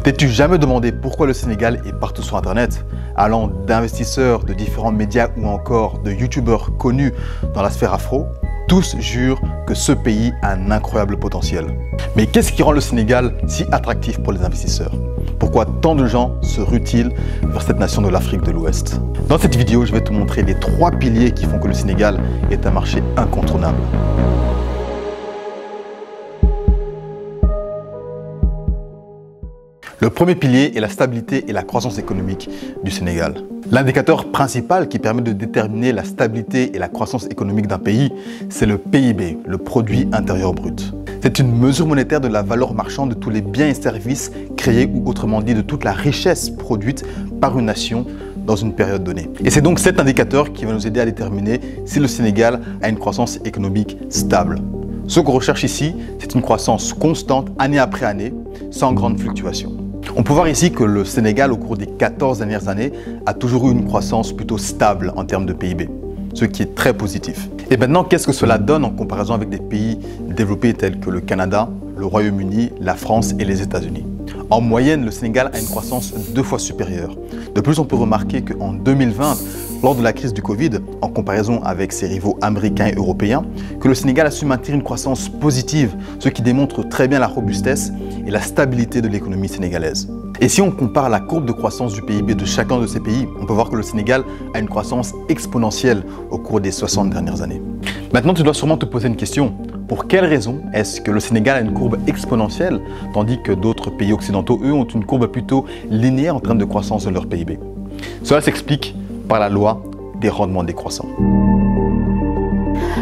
t'es-tu jamais demandé pourquoi le Sénégal est partout sur Internet, allant d'investisseurs, de différents médias ou encore de youtubeurs connus dans la sphère afro? Tous jurent que ce pays a un incroyable potentiel. Mais qu'est-ce qui rend le Sénégal si attractif pour les investisseurs? Pourquoi tant de gens se ruent-ils vers cette nation de l'Afrique de l'Ouest? Dans cette vidéo, je vais te montrer les 3 piliers qui font que le Sénégal est un marché incontournable. Le premier pilier est la stabilité et la croissance économique du Sénégal. L'indicateur principal qui permet de déterminer la stabilité et la croissance économique d'un pays, c'est le PIB, le produit intérieur brut. C'est une mesure monétaire de la valeur marchande de tous les biens et services créés ou autrement dit de toute la richesse produite par une nation dans une période donnée. Et c'est donc cet indicateur qui va nous aider à déterminer si le Sénégal a une croissance économique stable. Ce qu'on recherche ici, c'est une croissance constante année après année, sans grande fluctuation. On peut voir ici que le Sénégal, au cours des 14 dernières années, a toujours eu une croissance plutôt stable en termes de PIB, ce qui est très positif. Et maintenant, qu'est-ce que cela donne en comparaison avec des pays développés tels que le Canada, le Royaume-Uni, la France et les États-Unis? En moyenne, le Sénégal a une croissance 2 fois supérieure. De plus, on peut remarquer qu'en 2020, lors de la crise du Covid, en comparaison avec ses rivaux américains et européens, que le Sénégal a su maintenir une croissance positive, ce qui démontre très bien la robustesse et la stabilité de l'économie sénégalaise. Et si on compare la courbe de croissance du PIB de chacun de ces pays, on peut voir que le Sénégal a une croissance exponentielle au cours des 60 dernières années. Maintenant, tu dois sûrement te poser une question. Pour quelle raison est-ce que le Sénégal a une courbe exponentielle, tandis que d'autres pays occidentaux, eux, ont une courbe plutôt linéaire en termes de croissance de leur PIB? Cela s'explique par la loi des rendements décroissants.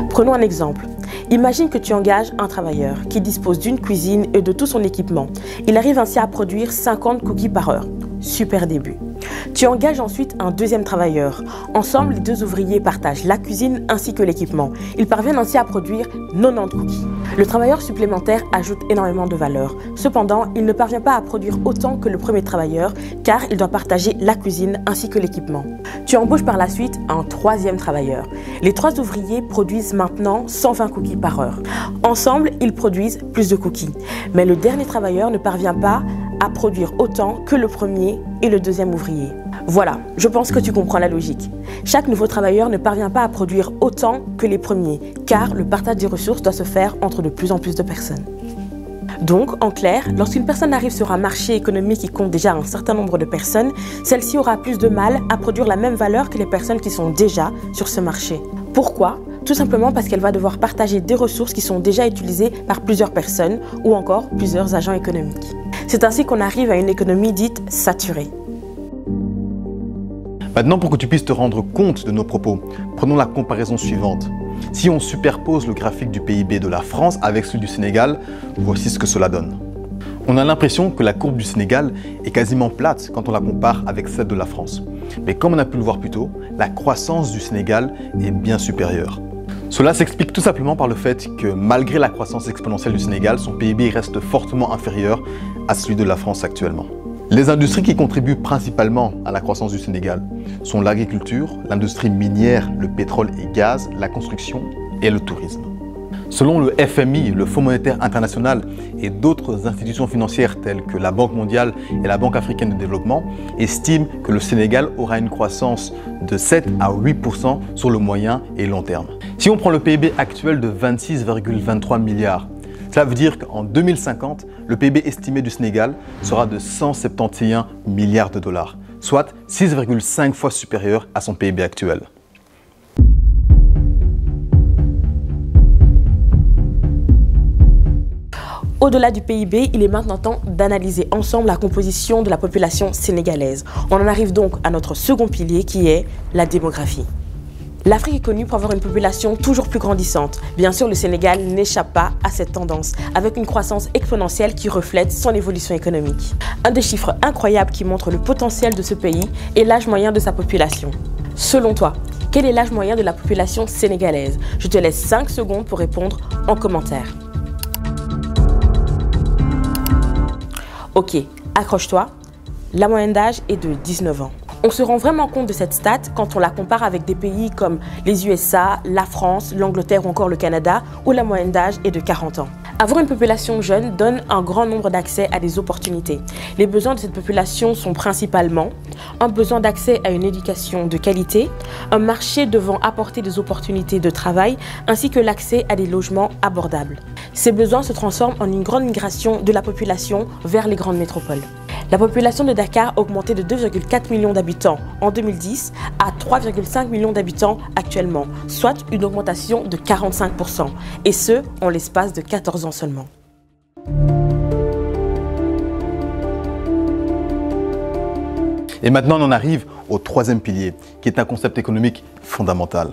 Prenons un exemple. Imagine que tu engages un travailleur qui dispose d'une cuisine et de tout son équipement. Il arrive ainsi à produire 50 cookies par heure. Super début. Tu engages ensuite un deuxième travailleur. Ensemble, les 2 ouvriers partagent la cuisine ainsi que l'équipement. Ils parviennent ainsi à produire 90 cookies. Le travailleur supplémentaire ajoute énormément de valeur. Cependant, il ne parvient pas à produire autant que le premier travailleur car il doit partager la cuisine ainsi que l'équipement. Tu embauches par la suite un 3e travailleur. Les 3 ouvriers produisent maintenant 120 cookies par heure. Ensemble, ils produisent plus de cookies. Mais le dernier travailleur ne parvient pas à produire autant que le premier et le 2e ouvrier. Voilà, je pense que tu comprends la logique. Chaque nouveau travailleur ne parvient pas à produire autant que les premiers, car le partage des ressources doit se faire entre de plus en plus de personnes. Donc, en clair, lorsqu'une personne arrive sur un marché économique qui compte déjà un certain nombre de personnes, celle-ci aura plus de mal à produire la même valeur que les personnes qui sont déjà sur ce marché. Pourquoi ? Tout simplement parce qu'elle va devoir partager des ressources qui sont déjà utilisées par plusieurs personnes ou encore plusieurs agents économiques. C'est ainsi qu'on arrive à une économie dite saturée. Maintenant, pour que tu puisses te rendre compte de nos propos, prenons la comparaison suivante. Si on superpose le graphique du PIB de la France avec celui du Sénégal, voici ce que cela donne. On a l'impression que la courbe du Sénégal est quasiment plate quand on la compare avec celle de la France. Mais comme on a pu le voir plus tôt, la croissance du Sénégal est bien supérieure. Cela s'explique tout simplement par le fait que malgré la croissance exponentielle du Sénégal, son PIB reste fortement inférieur à celui de la France actuellement. Les industries qui contribuent principalement à la croissance du Sénégal sont l'agriculture, l'industrie minière, le pétrole et gaz, la construction et le tourisme. Selon le FMI, le Fonds monétaire international et d'autres institutions financières telles que la Banque mondiale et la Banque africaine de développement estiment que le Sénégal aura une croissance de 7 à 8% sur le moyen et long terme. Si on prend le PIB actuel de 26,23 milliards, cela veut dire qu'en 2050, le PIB estimé du Sénégal sera de 171 milliards de dollars, soit 6,5 fois supérieur à son PIB actuel. Au-delà du PIB, il est maintenant temps d'analyser ensemble la composition de la population sénégalaise. On en arrive donc à notre second pilier qui est la démographie. L'Afrique est connue pour avoir une population toujours plus grandissante. Bien sûr, le Sénégal n'échappe pas à cette tendance, avec une croissance exponentielle qui reflète son évolution économique. Un des chiffres incroyables qui montre le potentiel de ce pays est l'âge moyen de sa population. Selon toi, quel est l'âge moyen de la population sénégalaise? Je te laisse 5 secondes pour répondre en commentaire. Ok, accroche-toi, la moyenne d'âge est de 19 ans. On se rend vraiment compte de cette stat quand on la compare avec des pays comme les USA, la France, l'Angleterre ou encore le Canada, où la moyenne d'âge est de 40 ans. Avoir une population jeune donne un grand nombre d'accès à des opportunités. Les besoins de cette population sont principalement un besoin d'accès à une éducation de qualité, un marché devant apporter des opportunités de travail, ainsi que l'accès à des logements abordables. Ces besoins se transforment en une grande migration de la population vers les grandes métropoles. La population de Dakar a augmenté de 2,4 millions d'habitants en 2010 à 3,5 millions d'habitants actuellement, soit une augmentation de 45%, et ce, en l'espace de 14 ans seulement. Et maintenant, on en arrive au troisième pilier, qui est un concept économique fondamental.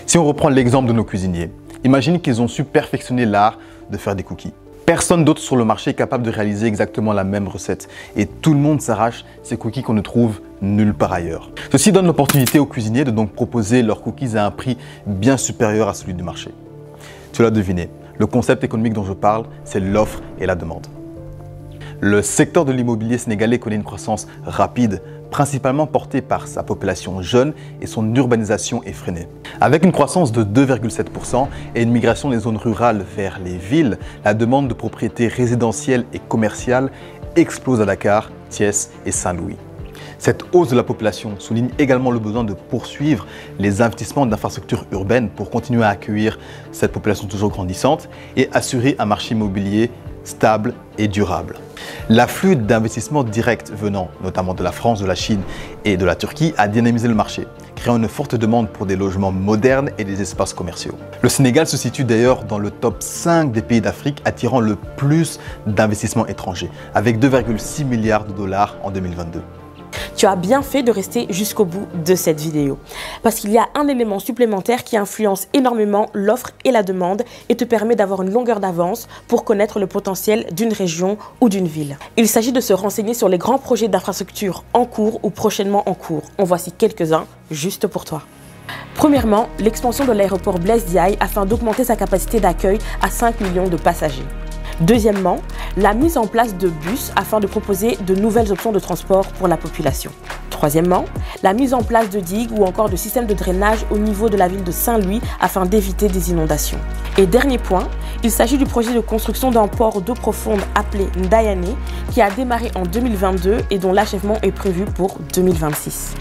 Si on reprend l'exemple de nos cuisiniers, imagine qu'ils ont su perfectionner l'art de faire des cookies. Personne d'autre sur le marché est capable de réaliser exactement la même recette et tout le monde s'arrache ces cookies qu'on ne trouve nulle part ailleurs. Ceci donne l'opportunité aux cuisiniers de donc proposer leurs cookies à un prix bien supérieur à celui du marché. Tu l'as deviné, le concept économique dont je parle, c'est l'offre et la demande. Le secteur de l'immobilier sénégalais connaît une croissance rapide, principalement portée par sa population jeune et son urbanisation effrénée. Avec une croissance de 2,7% et une migration des zones rurales vers les villes, la demande de propriétés résidentielles et commerciales explose à Dakar, Thiès et Saint-Louis. Cette hausse de la population souligne également le besoin de poursuivre les investissements d'infrastructures urbaines pour continuer à accueillir cette population toujours grandissante et assurer un marché immobilier stable et durable. L'afflux d'investissements directs venant notamment de la France, de la Chine et de la Turquie a dynamisé le marché, créant une forte demande pour des logements modernes et des espaces commerciaux. Le Sénégal se situe d'ailleurs dans le top 5 des pays d'Afrique attirant le plus d'investissements étrangers, avec 2,6 milliards de dollars en 2022. Tu as bien fait de rester jusqu'au bout de cette vidéo, parce qu'il y a un élément supplémentaire qui influence énormément l'offre et la demande et te permet d'avoir une longueur d'avance pour connaître le potentiel d'une région ou d'une ville. Il s'agit de se renseigner sur les grands projets d'infrastructure en cours ou prochainement en cours. En voici quelques-uns juste pour toi. Premièrement, l'expansion de l'aéroport Blaise Diagne afin d'augmenter sa capacité d'accueil à 5 millions de passagers. Deuxièmement, la mise en place de bus afin de proposer de nouvelles options de transport pour la population. Troisièmement, la mise en place de digues ou encore de systèmes de drainage au niveau de la ville de Saint-Louis afin d'éviter des inondations. Et dernier point, il s'agit du projet de construction d'un port d'eau profonde appelé Ndayane qui a démarré en 2022 et dont l'achèvement est prévu pour 2026.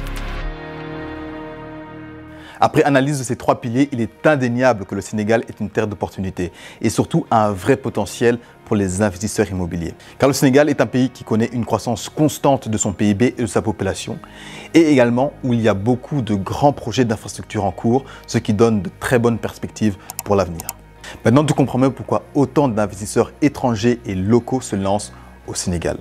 Après analyse de ces trois piliers, il est indéniable que le Sénégal est une terre d'opportunités et surtout a un vrai potentiel pour les investisseurs immobiliers. Car le Sénégal est un pays qui connaît une croissance constante de son PIB et de sa population et également où il y a beaucoup de grands projets d'infrastructures en cours, ce qui donne de très bonnes perspectives pour l'avenir. Maintenant, tu comprends mieux pourquoi autant d'investisseurs étrangers et locaux se lancent au Sénégal.